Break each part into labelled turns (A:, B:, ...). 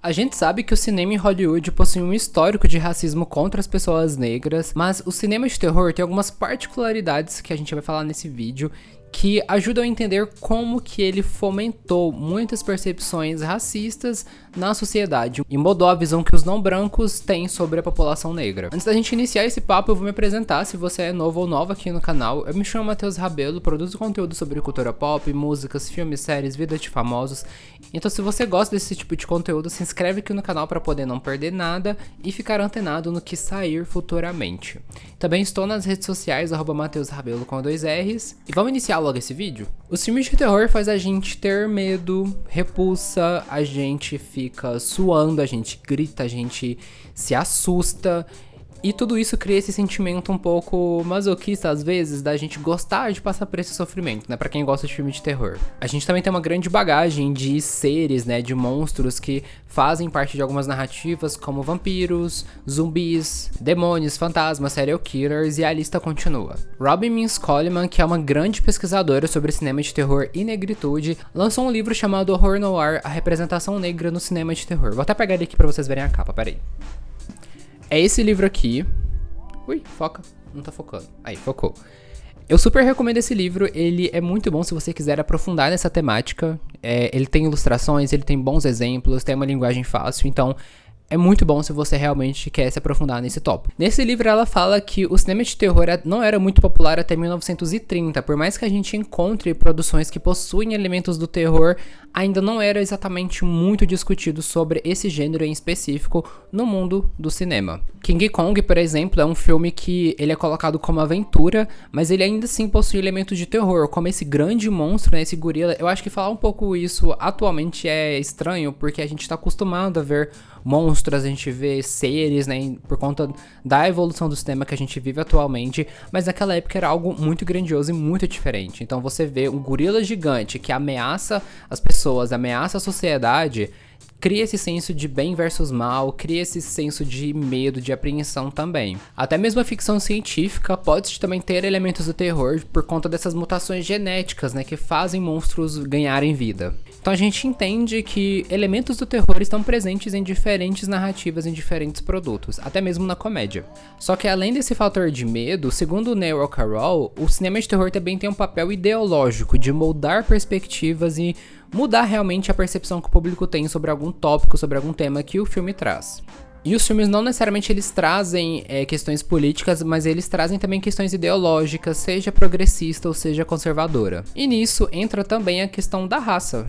A: A gente sabe que o cinema em Hollywood possui um histórico de racismo contra as pessoas negras, mas o cinema de terror tem algumas particularidades que a gente vai falar nesse vídeo que ajudam a entender como que ele fomentou muitas percepções racistas na sociedade e mudou a visão que os não brancos têm sobre a população negra. Antes da gente iniciar esse papo, eu vou me apresentar. Se você é novo ou nova aqui no canal, eu me chamo Matheus Rabelo, produzo conteúdo sobre cultura pop, músicas, filmes, séries, vida de famosos. Então se você gosta desse tipo de conteúdo, se inscreve aqui no canal para poder não perder nada e ficar antenado no que sair futuramente. Também estou nas redes sociais, @Matheus Rabelo com 2 R's. E vamos iniciar logo esse vídeo? Os filmes de terror faz a gente ter medo, repulsa, a gente fica suando, a gente grita, a gente se assusta. E tudo isso cria esse sentimento um pouco masoquista, às vezes, da gente gostar de passar por esse sofrimento, né? Pra quem gosta de filme de terror. A gente também tem uma grande bagagem de seres, né? De monstros que fazem parte de algumas narrativas, como vampiros, zumbis, demônios, fantasmas, serial killers, e a lista continua. Robin Means Coleman, que é uma grande pesquisadora sobre cinema de terror e negritude, lançou um livro chamado Horror Noir, a representação negra no cinema de terror. Vou até pegar ele aqui pra vocês verem a capa, peraí. É esse livro aqui. Ui, foca. Não tá focando. Aí, focou. Eu super recomendo esse livro, ele é muito bom se você quiser aprofundar nessa temática. Ele tem ilustrações, ele tem bons exemplos, tem uma linguagem fácil, então é muito bom se você realmente quer se aprofundar nesse tópico. Nesse livro ela fala que o cinema de terror não era muito popular até 1930, por mais que a gente encontre produções que possuem elementos do terror, ainda não era exatamente muito discutido sobre esse gênero em específico no mundo do cinema. King Kong, por exemplo, é um filme que ele é colocado como aventura, mas ele ainda assim possui elementos de terror, como esse grande monstro, né, esse gorila. Eu acho que falar um pouco isso atualmente é estranho, porque a gente está acostumado a ver monstros, a gente vê seres, né, por conta da evolução do cinema que a gente vive atualmente, mas naquela época era algo muito grandioso e muito diferente. Então você vê um gorila gigante que ameaça as pessoas, ameaça a sociedade, cria esse senso de bem versus mal, cria esse senso de medo, de apreensão também. Até mesmo a ficção científica pode também ter elementos do terror por conta dessas mutações genéticas, né, que fazem monstros ganharem vida. Então a gente entende que elementos do terror estão presentes em diferentes narrativas, em diferentes produtos, até mesmo na comédia. Só que além desse fator de medo, segundo o Neil Carroll, o cinema de terror também tem um papel ideológico de moldar perspectivas e mudar realmente a percepção que o público tem sobre algum tópico, sobre algum tema que o filme traz. E os filmes não necessariamente eles trazem questões políticas, mas eles trazem também questões ideológicas, seja progressista ou seja conservadora. E nisso entra também a questão da raça.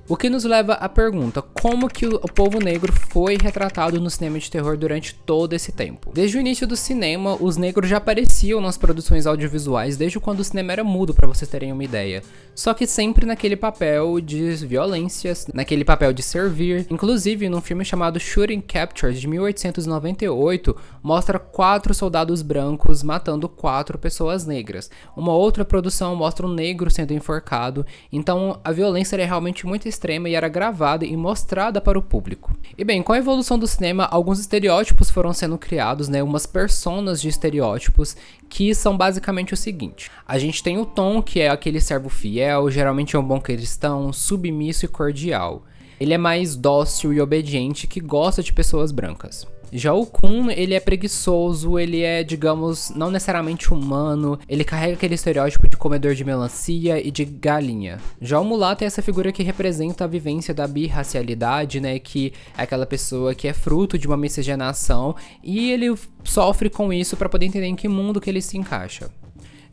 A: O que nos leva à pergunta, como que o povo negro foi retratado no cinema de terror durante todo esse tempo? Desde o início do cinema, os negros já apareciam nas produções audiovisuais, desde quando o cinema era mudo, para vocês terem uma ideia. Só que sempre naquele papel de violências, naquele papel de servir. Inclusive, num filme chamado Shooting Captures, de 1898, mostra 4 soldados brancos matando 4 pessoas negras. Uma outra produção mostra um negro sendo enforcado, então a violência era realmente muito extrema e era gravada e mostrada para o público. E bem, com a evolução do cinema, alguns estereótipos foram sendo criados, né, umas personas de estereótipos que são basicamente o seguinte. A gente tem o Tom, que é aquele servo fiel, geralmente é um bom cristão, submisso e cordial. Ele é mais dócil e obediente, que gosta de pessoas brancas. Já o Kun, ele é preguiçoso, ele é, digamos, não necessariamente humano, ele carrega aquele estereótipo de comedor de melancia e de galinha. Já o mulato é essa figura que representa a vivência da birracialidade, né, que é aquela pessoa que é fruto de uma miscigenação e ele sofre com isso para poder entender em que mundo que ele se encaixa.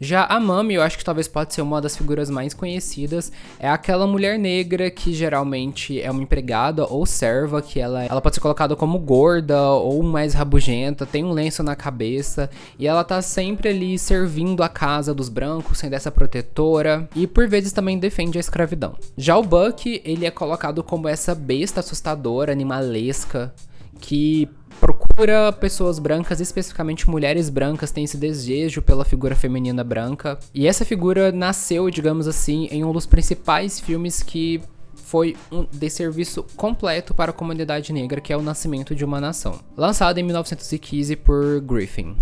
A: Já a Mami, eu acho que talvez pode ser uma das figuras mais conhecidas, é aquela mulher negra que geralmente é uma empregada ou serva, que ela pode ser colocada como gorda ou mais rabugenta, tem um lenço na cabeça, e ela tá sempre ali servindo a casa dos brancos, sendo essa protetora, e por vezes também defende a escravidão. Já o Buck, ele é colocado como essa besta assustadora, animalesca, que procura pessoas brancas, especificamente mulheres brancas, tem esse desejo pela figura feminina branca. E essa figura nasceu, digamos assim, em um dos principais filmes que foi um desserviço completo para a comunidade negra, que é O Nascimento de uma Nação, lançado em 1915 por Griffin.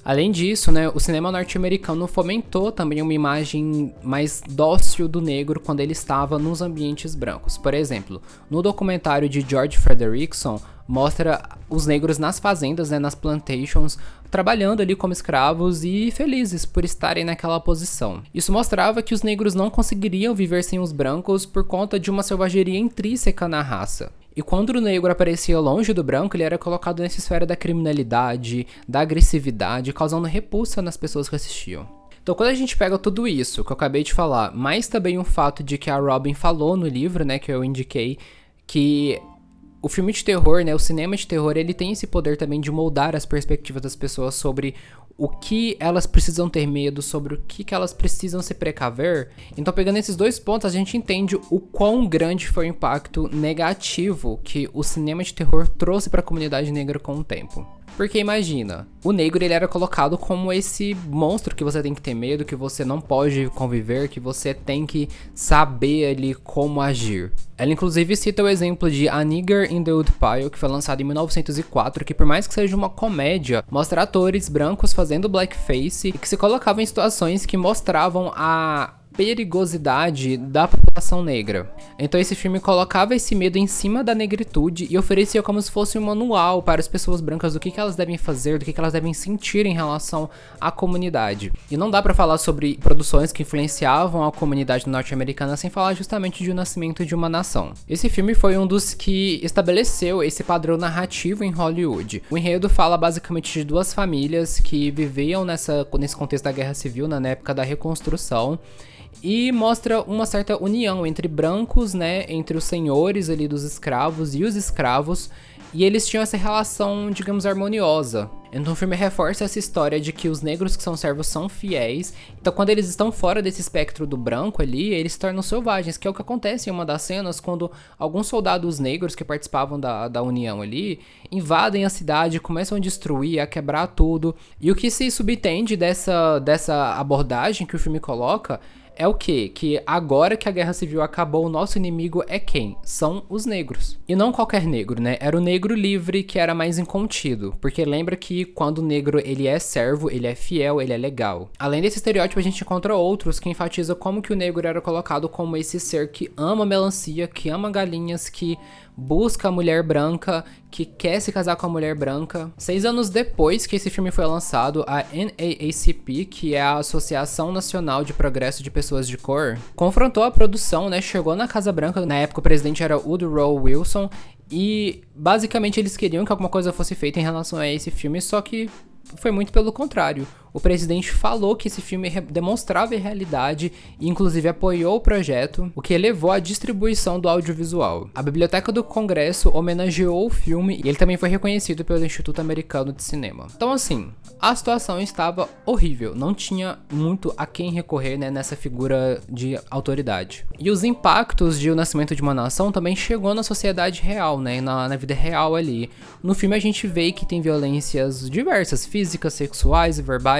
A: Além disso, né, o cinema norte-americano fomentou também uma imagem mais dócil do negro quando ele estava nos ambientes brancos. Por exemplo, no documentário de George Frederickson, mostra os negros nas fazendas, né, nas plantations, trabalhando ali como escravos e felizes por estarem naquela posição. Isso mostrava que os negros não conseguiriam viver sem os brancos por conta de uma selvageria intrínseca na raça. E quando o negro aparecia longe do branco, ele era colocado nessa esfera da criminalidade, da agressividade, causando repulsa nas pessoas que assistiam. Então, quando a gente pega tudo isso que eu acabei de falar, mais também o fato de que a Robin falou no livro, né, que eu indiquei, que o filme de terror, né, o cinema de terror, ele tem esse poder também de moldar as perspectivas das pessoas sobre o que elas precisam ter medo, sobre o que elas precisam se precaver. Então, pegando esses dois pontos, a gente entende o quão grande foi o impacto negativo que o cinema de terror trouxe para a comunidade negra com o tempo. Porque imagina, o negro ele era colocado como esse monstro que você tem que ter medo, que você não pode conviver, que você tem que saber ali como agir. Ela inclusive cita o exemplo de A Nigger in the Woodpile, que foi lançado em 1904, que por mais que seja uma comédia, mostra atores brancos fazendo blackface e que se colocavam em situações que mostravam a perigosidade da população negra. Então esse filme colocava esse medo em cima da negritude e oferecia como se fosse um manual para as pessoas brancas do que elas devem fazer, do que elas devem sentir em relação à comunidade. E não dá pra falar sobre produções que influenciavam a comunidade norte-americana sem falar justamente de O Nascimento de uma Nação. Esse filme foi um dos que estabeleceu esse padrão narrativo em Hollywood. O enredo fala basicamente de duas famílias que viviam nesse contexto da Guerra Civil, na época da Reconstrução, e mostra uma certa união entre brancos, né, entre os senhores ali dos escravos e os escravos, e eles tinham essa relação, digamos, harmoniosa. Então o filme reforça essa história de que os negros que são servos são fiéis, então quando eles estão fora desse espectro do branco ali, eles se tornam selvagens, que é o que acontece em uma das cenas quando alguns soldados negros que participavam da união ali, invadem a cidade, começam a destruir, a quebrar tudo, e o que se subtende dessa abordagem que o filme coloca é o quê? Que agora que a Guerra Civil acabou, o nosso inimigo é quem? São os negros. E não qualquer negro, né? Era o negro livre que era mais incontido. Porque lembra que quando o negro ele é servo, ele é fiel, ele é legal. Além desse estereótipo, a gente encontra outros que enfatizam como que o negro era colocado como esse ser que ama melancia, que ama galinhas, que busca a mulher branca, que quer se casar com a mulher branca. 6 anos depois que esse filme foi lançado, a NAACP, que é a Associação Nacional de Progresso de Pessoas de Cor, confrontou a produção, né? Chegou na Casa Branca, na época o presidente era Woodrow Wilson, e basicamente eles queriam que alguma coisa fosse feita em relação a esse filme, só que foi muito pelo contrário. O presidente falou que esse filme demonstrava a realidade e inclusive apoiou o projeto, o que elevou a distribuição do audiovisual. A Biblioteca do Congresso homenageou o filme e ele também foi reconhecido pelo Instituto Americano de Cinema. Então assim, a situação estava horrível, não tinha muito a quem recorrer, né, nessa figura de autoridade. E os impactos de O Nascimento de uma Nação também chegou na sociedade real, né, na vida real ali. No filme a gente vê que tem violências diversas, físicas, sexuais e verbais,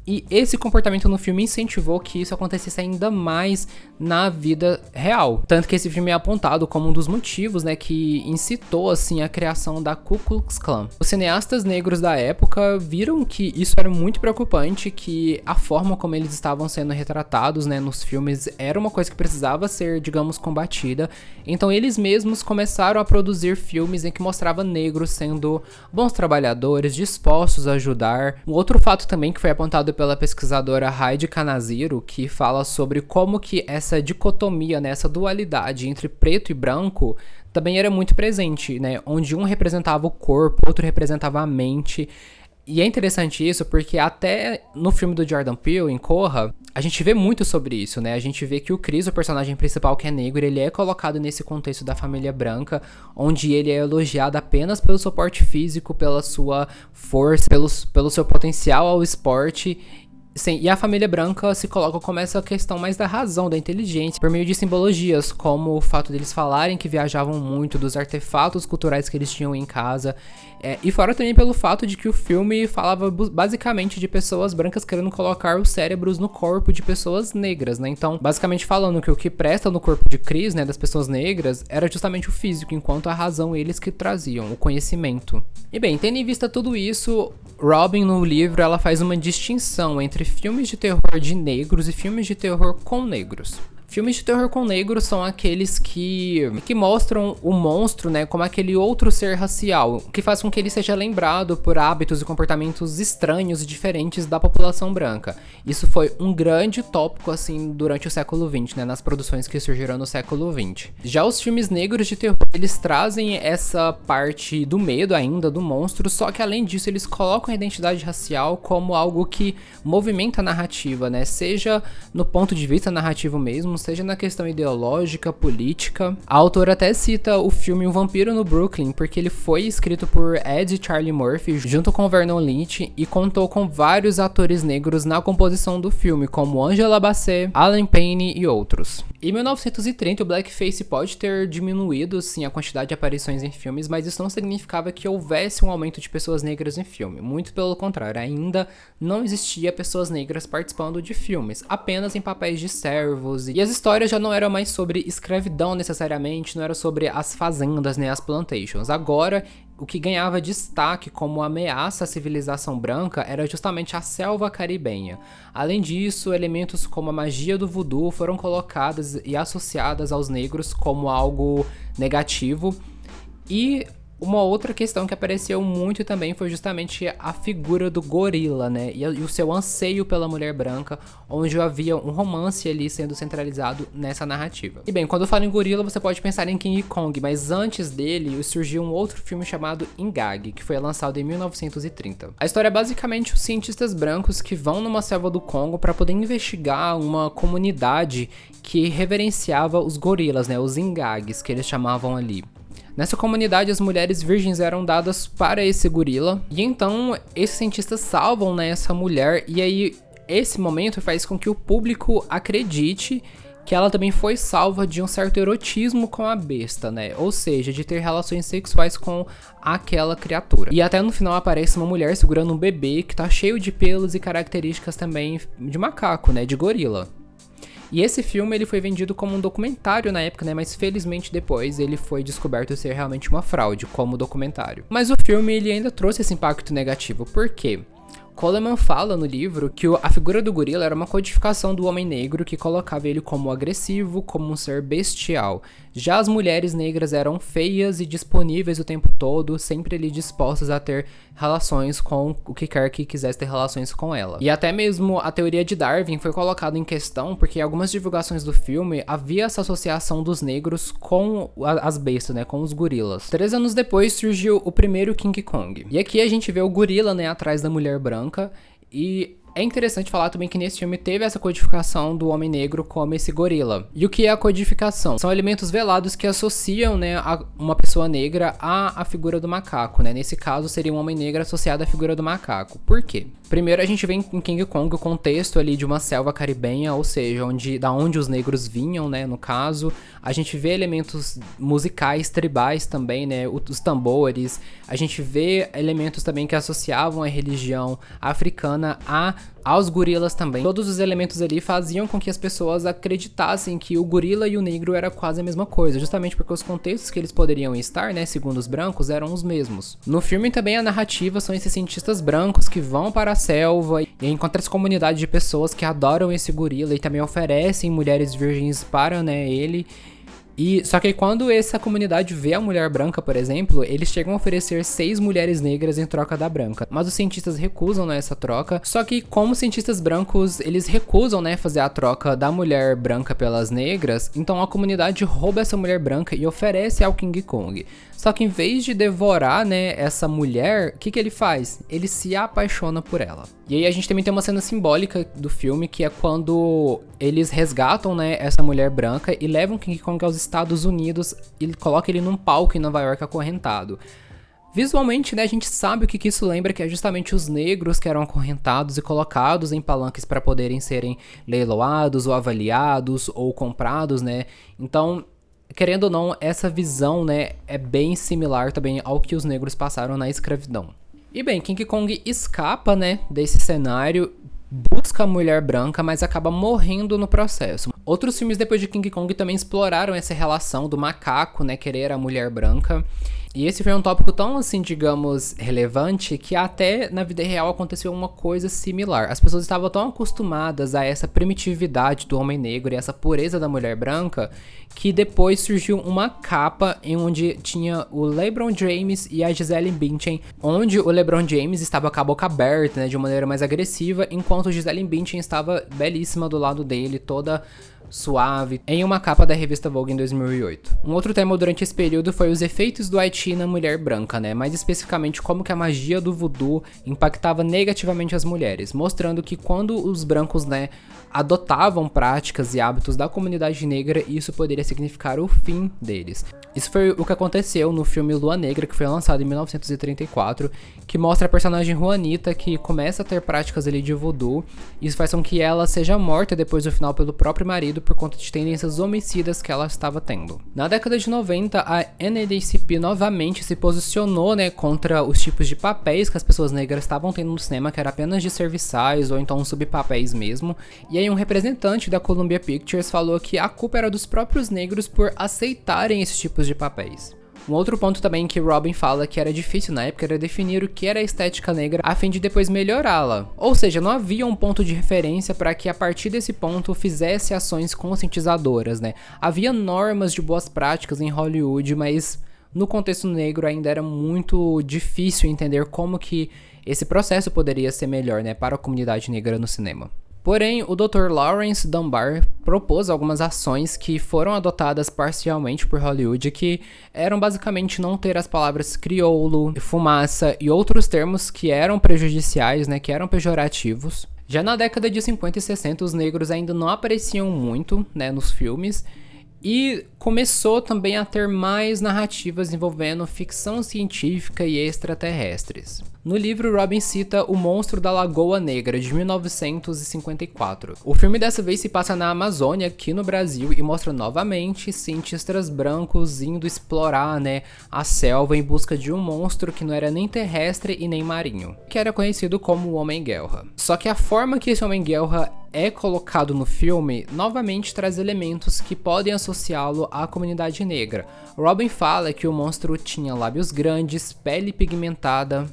A: e esse comportamento no filme incentivou que isso acontecesse ainda mais na vida real. Tanto que esse filme é apontado como um dos motivos, né, que incitou, assim, a criação da Ku Klux Klan. Os cineastas negros da época viram que isso era muito preocupante, que a forma como eles estavam sendo retratados, né, nos filmes era uma coisa que precisava ser, digamos, combatida. Então eles mesmos começaram a produzir filmes em que mostrava negros sendo bons trabalhadores, dispostos a ajudar. Um outro fato também que foi apontado pela pesquisadora Heidi Kanaziro, que fala sobre como que essa dicotomia, né, essa dualidade entre preto e branco também era muito presente, né, onde um representava o corpo, outro representava a mente. E é interessante isso porque até no filme do Jordan Peele, em Corra, a gente vê muito sobre isso, né? A gente vê que o Chris, o personagem principal que é negro, ele é colocado nesse contexto da família branca, onde ele é elogiado apenas pelo seu porte físico, pela sua força, pelo seu potencial ao esporte. Sim, e a família branca se coloca como essa questão mais da razão, da inteligência, por meio de simbologias, como o fato deles falarem que viajavam muito, dos artefatos culturais que eles tinham em casa, e fora também pelo fato de que o filme falava basicamente de pessoas brancas querendo colocar os cérebros no corpo de pessoas negras, né? Então, basicamente falando que o que presta no corpo de Chris, né, das pessoas negras, era justamente o físico, enquanto a razão eles que traziam, o conhecimento. E bem, tendo em vista tudo isso, Robin, no livro, ela faz uma distinção entre filmes de terror de negros e filmes de terror com negros. Filmes de terror com negros são aqueles que mostram o monstro, né, como aquele outro ser racial, que faz com que ele seja lembrado por hábitos e comportamentos estranhos e diferentes da população branca. Isso foi um grande tópico, assim, durante o século XX, né, nas produções que surgiram no século XX. Já os filmes negros de terror, eles trazem essa parte do medo ainda, do monstro, só que além disso eles colocam a identidade racial como algo que movimenta a narrativa, né, seja no ponto de vista narrativo mesmo, seja na questão ideológica, política. A autora até cita o filme Um Vampiro no Brooklyn, porque ele foi escrito por Ed e Charlie Murphy, junto com Vernon Lynch, e contou com vários atores negros na composição do filme, como Angela Bassett, Alan Payne e outros. Em 1930, o blackface pode ter diminuído, sim, a quantidade de aparições em filmes, mas isso não significava que houvesse um aumento de pessoas negras em filme. Muito pelo contrário, ainda não existia pessoas negras participando de filmes, apenas em papéis de servos, e as histórias já não eram mais sobre escravidão necessariamente, não era sobre as fazendas, né, as plantations. Agora, o que ganhava destaque como ameaça à civilização branca era justamente a selva caribenha. Além disso, elementos como a magia do voodoo foram colocadas e associadas aos negros como algo negativo. E uma outra questão que apareceu muito também foi justamente a figura do gorila, né? E o seu anseio pela mulher branca, onde havia um romance ali sendo centralizado nessa narrativa. E bem, quando eu falo em gorila, você pode pensar em King Kong, mas antes dele surgiu um outro filme chamado Ingag, que foi lançado em 1930. A história é basicamente os cientistas brancos que vão numa selva do Congo para poder investigar uma comunidade que reverenciava os gorilas, né? Os Ingags, que eles chamavam ali. Nessa comunidade, as mulheres virgens eram dadas para esse gorila, e então esses cientistas salvam, né, essa mulher, e aí esse momento faz com que o público acredite que ela também foi salva de um certo erotismo com a besta, né? Ou seja, de ter relações sexuais com aquela criatura. E até no final aparece uma mulher segurando um bebê que tá cheio de pelos e características também de macaco, né, de gorila. E esse filme ele foi vendido como um documentário na época, né? Mas felizmente depois ele foi descoberto ser realmente uma fraude, como documentário. Mas o filme ele ainda trouxe esse impacto negativo. Por quê? Coleman fala no livro que a figura do gorila era uma codificação do homem negro que colocava ele como agressivo, como um ser bestial. Já as mulheres negras eram feias e disponíveis o tempo todo, sempre ali dispostas a ter relações com o que quer que quisesse ter relações com ela. E até mesmo a teoria de Darwin foi colocada em questão porque em algumas divulgações do filme havia essa associação dos negros com as bestas, né, com os gorilas. 3 anos depois surgiu o primeiro King Kong. E aqui a gente vê o gorila, né, atrás da mulher branca, e é interessante falar também que nesse filme teve essa codificação do homem negro como esse gorila. E o que é a codificação? São elementos velados que associam, né, uma pessoa negra à figura do macaco, né? Nesse caso seria um homem negro associado à figura do macaco. Por quê? Primeiro a gente vê em King Kong o contexto ali de uma selva caribenha, ou seja, da onde os negros vinham, né, no caso. A gente vê elementos musicais tribais também, né, os tambores. A gente vê elementos também que associavam a religião africana aos gorilas também. Todos os elementos ali faziam com que as pessoas acreditassem que o gorila e o negro era quase a mesma coisa, justamente porque os contextos que eles poderiam estar, né, segundo os brancos, eram os mesmos. No filme também a narrativa são esses cientistas brancos que vão para a selva e encontram essa comunidade de pessoas que adoram esse gorila e também oferecem mulheres virgens para, né, ele. E só que quando essa comunidade vê a mulher branca, por exemplo, eles chegam a oferecer 6 mulheres negras em troca da branca. Mas os cientistas recusam, né, essa troca. Só que como cientistas brancos, eles recusam, né, fazer a troca da mulher branca pelas negras, então a comunidade rouba essa mulher branca e oferece ao King Kong. Só que em vez de devorar, né, essa mulher, o que ele faz? Ele se apaixona por ela. E aí a gente também tem uma cena simbólica do filme, que é quando eles resgatam, né, essa mulher branca e levam King Kong aos Estados Unidos e colocam ele num palco em Nova York acorrentado. Visualmente, né, a gente sabe o que isso lembra, que é justamente os negros que eram acorrentados e colocados em palanques para poderem serem leiloados ou avaliados ou comprados, né? Então, querendo ou não, essa visão, né, é bem similar também ao que os negros passaram na escravidão. E bem, King Kong escapa, né, desse cenário, busca a mulher branca, mas acaba morrendo no processo. Outros filmes depois de King Kong também exploraram essa relação do macaco, né, querer a mulher branca. E esse foi um tópico tão, assim, digamos, relevante, que até na vida real aconteceu uma coisa similar. As pessoas estavam tão acostumadas a essa primitividade do homem negro e essa pureza da mulher branca, que depois surgiu uma capa em onde tinha o LeBron James e a Gisele Bündchen, onde o LeBron James estava com a boca aberta, né, de uma maneira mais agressiva, enquanto Gisele Bündchen estava belíssima do lado dele, toda suave, em uma capa da revista Vogue em 2008. Um outro tema durante esse período foi os efeitos do Haiti na mulher branca, né? Mais especificamente como que a magia do voodoo impactava negativamente as mulheres, mostrando que quando os brancos, né, adotavam práticas e hábitos da comunidade negra, isso poderia significar o fim deles. Isso foi o que aconteceu no filme Lua Negra, que foi lançado em 1934, que mostra a personagem Juanita, que começa a ter práticas ali de voodoo. Isso faz com que ela seja morta depois do final pelo próprio marido por conta de tendências homicidas que ela estava tendo. Na década de 90, a NAACP novamente se posicionou, né, contra os tipos de papéis que as pessoas negras estavam tendo no cinema, que era apenas de serviçais ou então subpapéis mesmo. E aí um representante da Columbia Pictures falou que a culpa era dos próprios negros por aceitarem esses tipos de papéis. Um outro ponto também que Robin fala que era difícil na época era definir o que era a estética negra a fim de depois melhorá-la. Ou seja, não havia um ponto de referência para que a partir desse ponto fizesse ações conscientizadoras, né? Havia normas de boas práticas em Hollywood, mas no contexto negro ainda era muito difícil entender como que esse processo poderia ser melhor, né, para a comunidade negra no cinema. Porém, o Dr. Lawrence Dunbar propôs algumas ações que foram adotadas parcialmente por Hollywood, que eram basicamente não ter as palavras crioulo, fumaça e outros termos que eram prejudiciais, né, que eram pejorativos. Já na década de 50 e 60, os negros ainda não apareciam muito, né, nos filmes, e começou também a ter mais narrativas envolvendo ficção científica e extraterrestres. No livro, Robin cita O Monstro da Lagoa Negra, de 1954. O filme dessa vez se passa na Amazônia, aqui no Brasil, e mostra novamente cientistas brancos indo explorar, né, a selva em busca de um monstro que não era nem terrestre e nem marinho, que era conhecido como o Homem-Guerra. Só que a forma que esse Homem-Guerra é colocado no filme, novamente traz elementos que podem associá-lo à comunidade negra. Robin fala que o monstro tinha lábios grandes, pele pigmentada,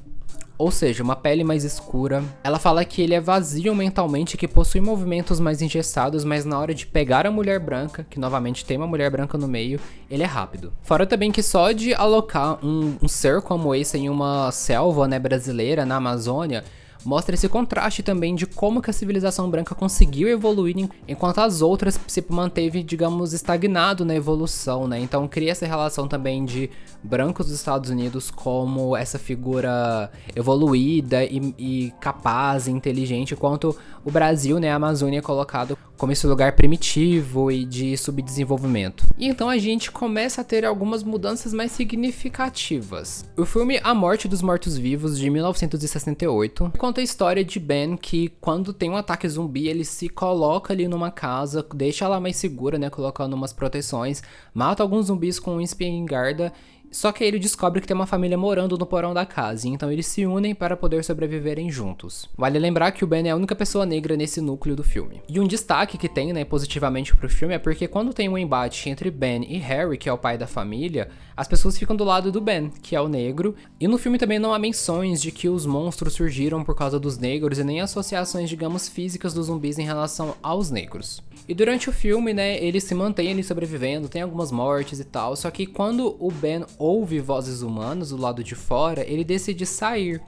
A: ou seja, uma pele mais escura. Ela fala que ele é vazio mentalmente, que possui movimentos mais engessados, mas na hora de pegar a mulher branca, que novamente tem uma mulher branca no meio, ele é rápido. Fora também que só de alocar um ser como esse em uma selva, né, brasileira, na Amazônia, mostra esse contraste também de como que a civilização branca conseguiu evoluir enquanto as outras se manteve, digamos, estagnado na evolução, né? Então cria essa relação também de brancos dos Estados Unidos como essa figura evoluída e capaz e inteligente, enquanto o Brasil, né, a Amazônia é colocado como esse lugar primitivo e de subdesenvolvimento. E então a gente começa a ter algumas mudanças mais significativas. O filme A Morte dos Mortos-Vivos, de 1968, conta a história de Ben, que quando tem um ataque zumbi, ele se coloca ali numa casa, deixa ela mais segura, né, colocando umas proteções, mata alguns zumbis com uma espingarda. Só que aí ele descobre que tem uma família morando no porão da casa, e então eles se unem para poder sobreviverem juntos. Vale lembrar que o Ben é a única pessoa negra nesse núcleo do filme. E um destaque que tem, né, positivamente pro filme é porque quando tem um embate entre Ben e Harry, que é o pai da família, as pessoas ficam do lado do Ben, que é o negro, e no filme também não há menções de que os monstros surgiram por causa dos negros e nem associações, digamos, físicas dos zumbis em relação aos negros. E durante o filme, né, ele se mantém ali sobrevivendo, tem algumas mortes e tal, só que quando o Ben ouve vozes humanas do lado de fora, ele decide sair.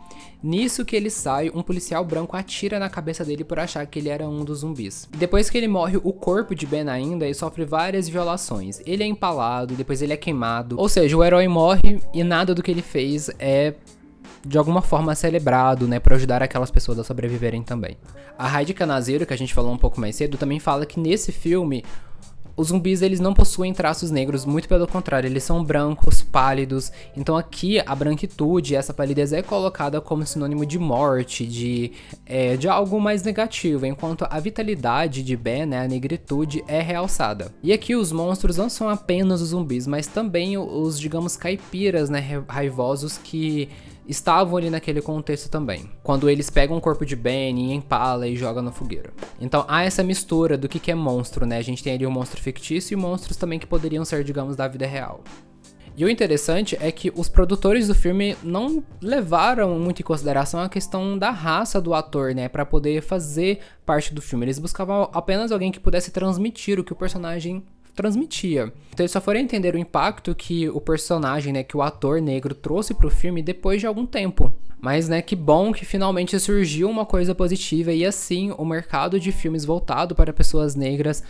A: Nisso que ele sai, um policial branco atira na cabeça dele por achar que ele era um dos zumbis. Depois que ele morre, o corpo de Ben ainda ele sofre várias violações. Ele é empalado, depois ele é queimado. Ou seja, o herói morre e nada do que ele fez é de alguma forma celebrado, né, para ajudar aquelas pessoas a sobreviverem também. A Heidi Canazero, que a gente falou um pouco mais cedo, também fala que nesse filme Os zumbis, eles não possuem traços negros, muito pelo contrário, eles são brancos, pálidos. Então aqui a branquitude, essa palidez é colocada como sinônimo de morte, de algo mais negativo, enquanto a vitalidade de Ben, né, a negritude, é realçada. E aqui os monstros não são apenas os zumbis, mas também os, digamos, caipiras, né, raivosos que estavam ali naquele contexto também, quando eles pegam o corpo de Ben e empala e joga na fogueira. Então há essa mistura do que é monstro, né? A gente tem ali um monstro fictício e monstros também que poderiam ser, digamos, da vida real. E o interessante é que os produtores do filme não levaram muito em consideração a questão da raça do ator, né, para poder fazer parte do filme. Eles buscavam apenas alguém que pudesse transmitir o que o personagem transmitia. Então eles só foram entender o impacto que o personagem, né, que o ator negro trouxe pro filme depois de algum tempo. Mas, né, que bom que finalmente surgiu uma coisa positiva e assim o mercado de filmes voltado para pessoas negras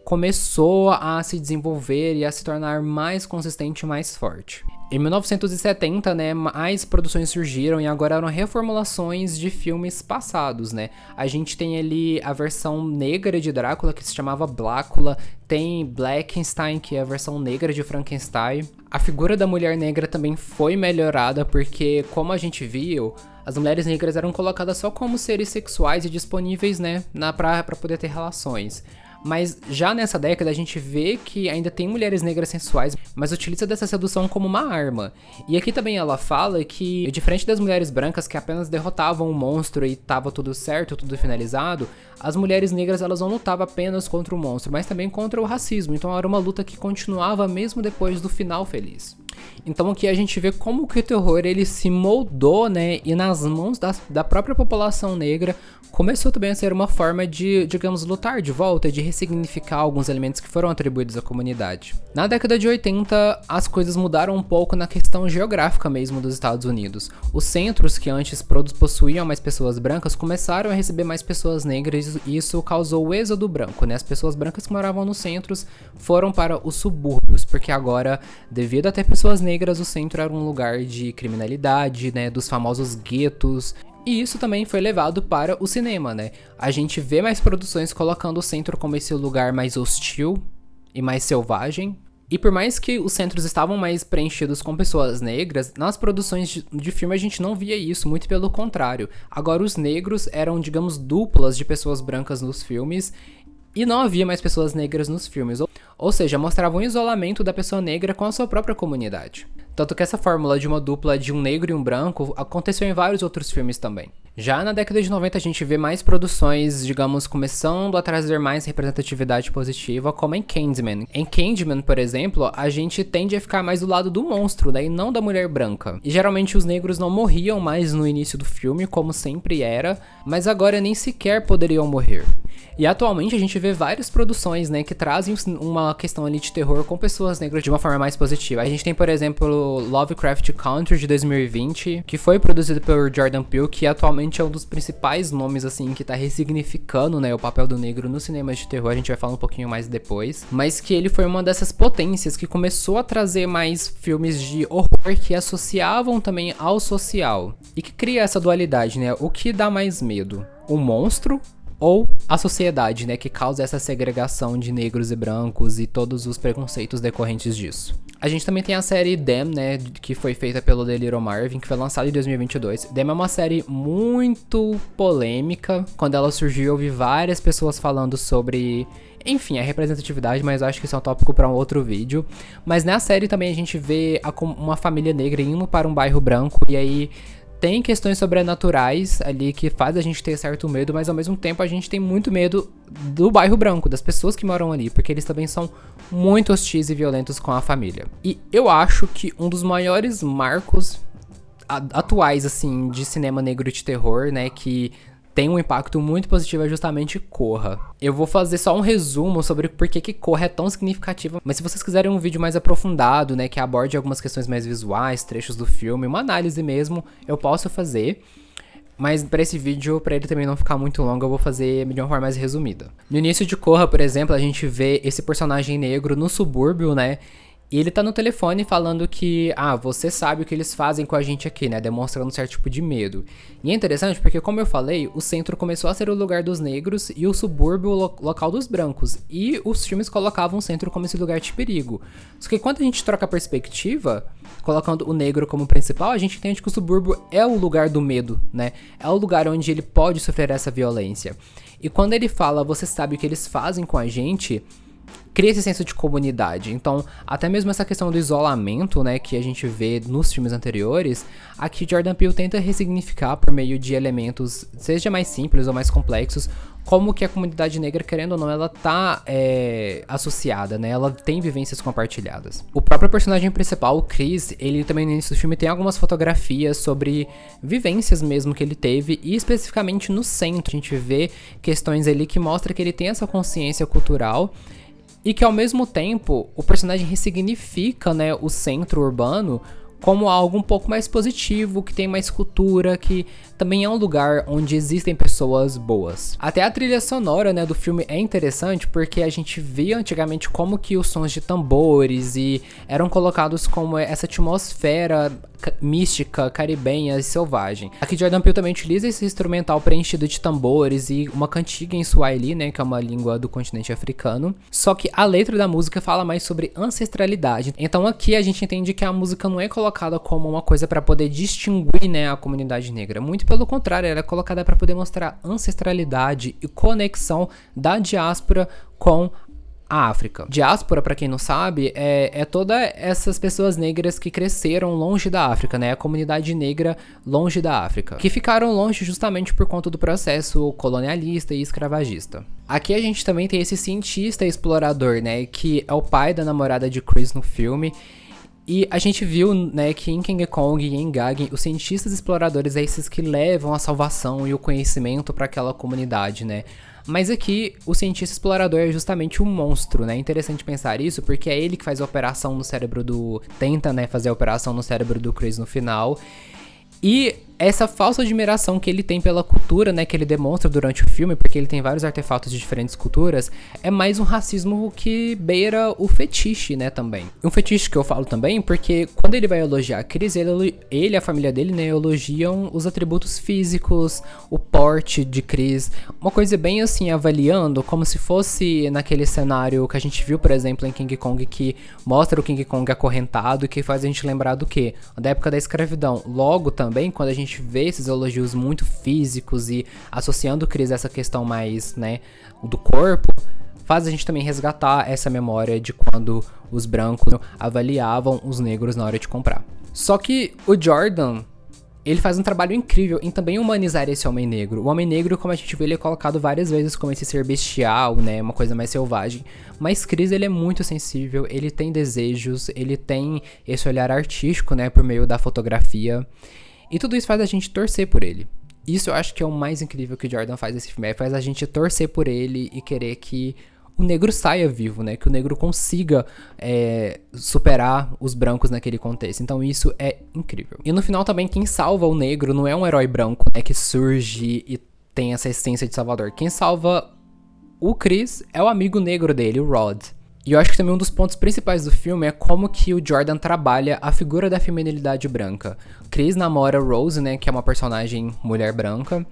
A: começou a se desenvolver e a se tornar mais consistente e mais forte. Em 1970, né, mais produções surgiram e agora eram reformulações de filmes passados, né? A gente tem ali a versão negra de Drácula, que se chamava Blácula, tem Blackenstein, que é a versão negra de Frankenstein. A figura da mulher negra também foi melhorada, porque, como a gente viu, as mulheres negras eram colocadas só como seres sexuais e disponíveis, né, pra poder ter relações. Mas já nessa década a gente vê que ainda tem mulheres negras sensuais, mas utiliza dessa sedução como uma arma. E aqui também ela fala que, diferente das mulheres brancas que apenas derrotavam o monstro e tava tudo certo, tudo finalizado, as mulheres negras elas não lutavam apenas contra o monstro, mas também contra o racismo. Então era uma luta que continuava mesmo depois do final feliz. Então aqui a gente vê como que o terror ele se moldou, né, e nas mãos da própria população negra começou também a ser uma forma de, digamos, lutar de volta, de ressignificar alguns elementos que foram atribuídos à comunidade. Na década de 80, as coisas mudaram um pouco na questão geográfica mesmo dos Estados Unidos. Os centros que antes possuíam mais pessoas brancas começaram a receber mais pessoas negras e isso causou o êxodo branco, né? As pessoas brancas que moravam nos centros foram para os subúrbios, porque agora, devido a ter pessoas negras, o centro era um lugar de criminalidade, né, dos famosos guetos. E isso também foi levado para o cinema, né? A gente vê mais produções colocando o centro como esse lugar mais hostil e mais selvagem. E por mais que os centros estavam mais preenchidos com pessoas negras, nas produções de filme a gente não via isso, muito pelo contrário. Agora os negros eram, digamos, duplas de pessoas brancas nos filmes e não havia mais pessoas negras nos filmes. Ou seja, mostrava um isolamento da pessoa negra com a sua própria comunidade. Tanto que essa fórmula de uma dupla de um negro e um branco aconteceu em vários outros filmes também. Já na década de 90 a gente vê mais produções, digamos, começando a trazer mais representatividade positiva, como em Candyman. Em Candyman, por exemplo, a gente tende a ficar mais do lado do monstro, né, e não da mulher branca. E geralmente os negros não morriam mais no início do filme, como sempre era, mas agora nem sequer poderiam morrer. E atualmente a gente vê várias produções, né, que trazem uma questão ali de terror com pessoas negras de uma forma mais positiva. A gente tem, por exemplo, Lovecraft Country de 2020, que foi produzido pelo Jordan Peele, que atualmente é um dos principais nomes, assim, que tá ressignificando, né, o papel do negro nos cinemas de terror. A gente vai falar um pouquinho mais depois. Mas que ele foi uma dessas potências que começou a trazer mais filmes de horror que associavam também ao social. E que cria essa dualidade, né, o que dá mais medo? O monstro ou a sociedade, né, que causa essa segregação de negros e brancos e todos os preconceitos decorrentes disso. A gente também tem a série Them, né, que foi feita pelo The Little Marvin, que foi lançada em 2022. Them é uma série muito polêmica. Quando ela surgiu, eu vi várias pessoas falando sobre, enfim, a representatividade, mas eu acho que isso é um tópico para um outro vídeo. Mas na série também a gente vê uma família negra indo para um bairro branco e aí tem questões sobrenaturais ali que faz a gente ter certo medo, mas ao mesmo tempo a gente tem muito medo do bairro branco, das pessoas que moram ali, porque eles também são muito hostis e violentos com a família. E eu acho que um dos maiores marcos atuais, assim, de cinema negro de terror, né, que tem um impacto muito positivo é justamente Corra. Eu vou fazer só um resumo sobre por que Corra é tão significativa, mas se vocês quiserem um vídeo mais aprofundado, né, que aborde algumas questões mais visuais, trechos do filme, uma análise mesmo, eu posso fazer. Mas pra esse vídeo, pra ele também não ficar muito longo, eu vou fazer de uma forma mais resumida. No início de Corra, por exemplo, a gente vê esse personagem negro no subúrbio, né, E ele tá no telefone falando que, você sabe o que eles fazem com a gente aqui, né? Demonstrando um certo tipo de medo. E é interessante porque, como eu falei, o centro começou a ser o lugar dos negros e o subúrbio o local dos brancos. E os filmes colocavam o centro como esse lugar de perigo. Só que quando a gente troca a perspectiva, colocando o negro como principal, a gente entende que o subúrbio é o lugar do medo, né? É o lugar onde ele pode sofrer essa violência. E quando ele fala, você sabe o que eles fazem com a gente, cria esse senso de comunidade. Então, até mesmo essa questão do isolamento, né, que a gente vê nos filmes anteriores, aqui Jordan Peele tenta ressignificar por meio de elementos, seja mais simples ou mais complexos, como que a comunidade negra, querendo ou não, ela tá associada, né? Ela tem vivências compartilhadas. O próprio personagem principal, o Chris, ele também no início do filme tem algumas fotografias sobre vivências mesmo que ele teve, e especificamente no centro. A gente vê questões ali que mostram que ele tem essa consciência cultural, e que ao mesmo tempo o personagem ressignifica, né, o centro urbano como algo um pouco mais positivo, que tem mais cultura, que também é um lugar onde existem pessoas boas. Até a trilha sonora, né, do filme é interessante porque a gente via antigamente como que os sons de tambores e eram colocados como essa atmosfera mística, caribenha e selvagem. Aqui Jordan Peele também utiliza esse instrumental preenchido de tambores e uma cantiga em Swahili, né, que é uma língua do continente africano. Só que a letra da música fala mais sobre ancestralidade. Então aqui a gente entende que a música não é colocada como uma coisa para poder distinguir, né, a comunidade negra. Muito pelo contrário, ela é colocada para poder mostrar ancestralidade e conexão da diáspora com a África. Diáspora, pra quem não sabe, é todas essas pessoas negras que cresceram longe da África, né? A comunidade negra longe da África, que ficaram longe justamente por conta do processo colonialista e escravagista. Aqui a gente também tem esse cientista explorador, né? Que é o pai da namorada de Chris no filme. E a gente viu, né, que em King Kong e em Gagan, os cientistas exploradores é esses que levam a salvação e o conhecimento para aquela comunidade, né? Mas aqui, o cientista explorador é justamente um monstro, né? É interessante pensar isso, porque é ele que faz a operação no cérebro tenta, né, fazer a operação no cérebro do Chris no final. E essa falsa admiração que ele tem pela cultura, né, que ele demonstra durante o filme, porque ele tem vários artefatos de diferentes culturas, é mais um racismo que beira o fetiche, né, também. Um fetiche que eu falo também, porque quando ele vai elogiar a Chris, ele e a família dele, né, elogiam os atributos físicos, o porte de Chris, uma coisa bem assim, avaliando, como se fosse naquele cenário que a gente viu, por exemplo, em King Kong, que mostra o King Kong acorrentado, e que faz a gente lembrar do quê? Da época da escravidão. Logo também, quando a gente vê esses elogios muito físicos e associando o Chris a essa questão mais, né, do corpo, faz a gente também resgatar essa memória de quando os brancos avaliavam os negros na hora de comprar. Só que o Jordan, ele faz um trabalho incrível em também humanizar esse homem negro. O homem negro, como a gente vê, ele é colocado várias vezes como esse ser bestial, né, uma coisa mais selvagem. Mas Chris, ele é muito sensível, ele tem desejos, ele tem esse olhar artístico, né, por meio da fotografia. E tudo isso faz a gente torcer por ele. Isso eu acho que é o mais incrível que o Jordan faz nesse filme. Faz a gente torcer por ele e querer que o negro saia vivo, né? Que o negro consiga superar os brancos naquele contexto. Então isso é incrível. E no final também, quem salva o negro não é um herói branco, né? Que surge e tem essa essência de salvador. Quem salva o Chris é o amigo negro dele, o Rod. E eu acho que também um dos pontos principais do filme é como que o Jordan trabalha a figura da feminilidade branca. Chris namora Rose, né, que é uma personagem mulher branca.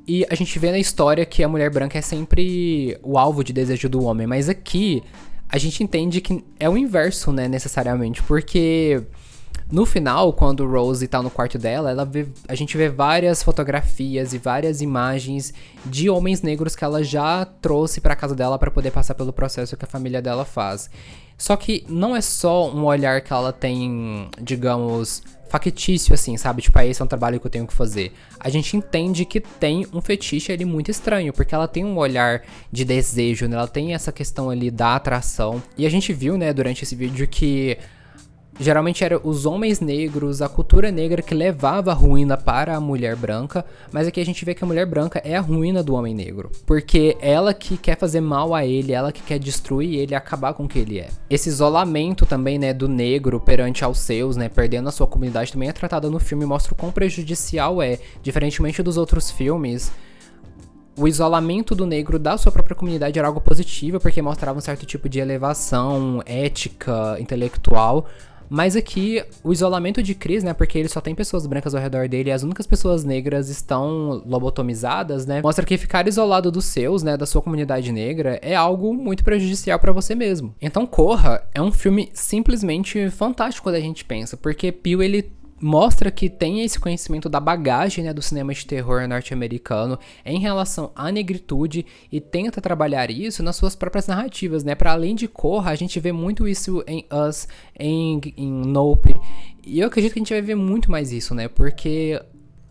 A: E a gente vê na história que a mulher branca é sempre o alvo de desejo do homem. Mas aqui a gente entende que é o inverso, né, necessariamente. Porque no final, quando Rose tá no quarto dela, a gente vê várias fotografias e várias imagens de homens negros que ela já trouxe pra casa dela pra poder passar pelo processo que a família dela faz. Só que não é só um olhar que ela tem, digamos, factício assim, sabe? Tipo, esse é um trabalho que eu tenho que fazer. A gente entende que tem um fetiche ali muito estranho, porque ela tem um olhar de desejo, né? Ela tem essa questão ali da atração. E a gente viu, né, durante esse vídeo que geralmente eram os homens negros, a cultura negra que levava a ruína para a mulher branca, mas aqui a gente vê que a mulher branca é a ruína do homem negro, porque ela que quer fazer mal a ele, ela que quer destruir ele e acabar com o que ele é. Esse isolamento também, né, do negro perante aos seus, né, perdendo a sua comunidade, também é tratado no filme e mostra o quão prejudicial é, diferentemente dos outros filmes. o isolamento do negro da sua própria comunidade era algo positivo, porque mostrava um certo tipo de elevação ética, intelectual. Mas aqui, o isolamento de Chris, né, porque ele só tem pessoas brancas ao redor dele e as únicas pessoas negras estão lobotomizadas, né, mostra que ficar isolado dos seus, né, da sua comunidade negra, é algo muito prejudicial pra você mesmo. Então Corra é um filme simplesmente fantástico quando a gente pensa, porque Peele, ele mostra que tem esse conhecimento da bagagem, né, do cinema de terror norte-americano em relação à negritude e tenta trabalhar isso nas suas próprias narrativas, né? Para além de Corra, a gente vê muito isso em Us, em Nope, e eu acredito que a gente vai ver muito mais isso, né? Porque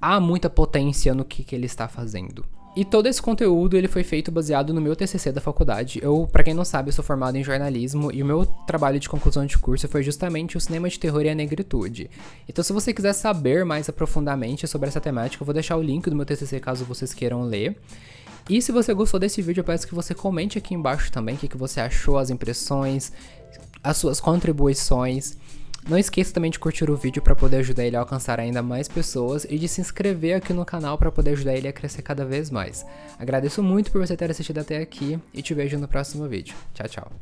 A: há muita potência no que ele está fazendo. E todo esse conteúdo ele foi feito baseado no meu TCC da faculdade. Eu, pra quem não sabe, eu sou formado em jornalismo e o meu trabalho de conclusão de curso foi justamente o cinema de terror e a negritude. Então se você quiser saber mais aprofundadamente sobre essa temática, eu vou deixar o link do meu TCC caso vocês queiram ler. E se você gostou desse vídeo, eu peço que você comente aqui embaixo também o que você achou, as impressões, as suas contribuições. Não esqueça também de curtir o vídeo para poder ajudar ele a alcançar ainda mais pessoas e de se inscrever aqui no canal para poder ajudar ele a crescer cada vez mais. Agradeço muito por você ter assistido até aqui e te vejo no próximo vídeo. Tchau, tchau.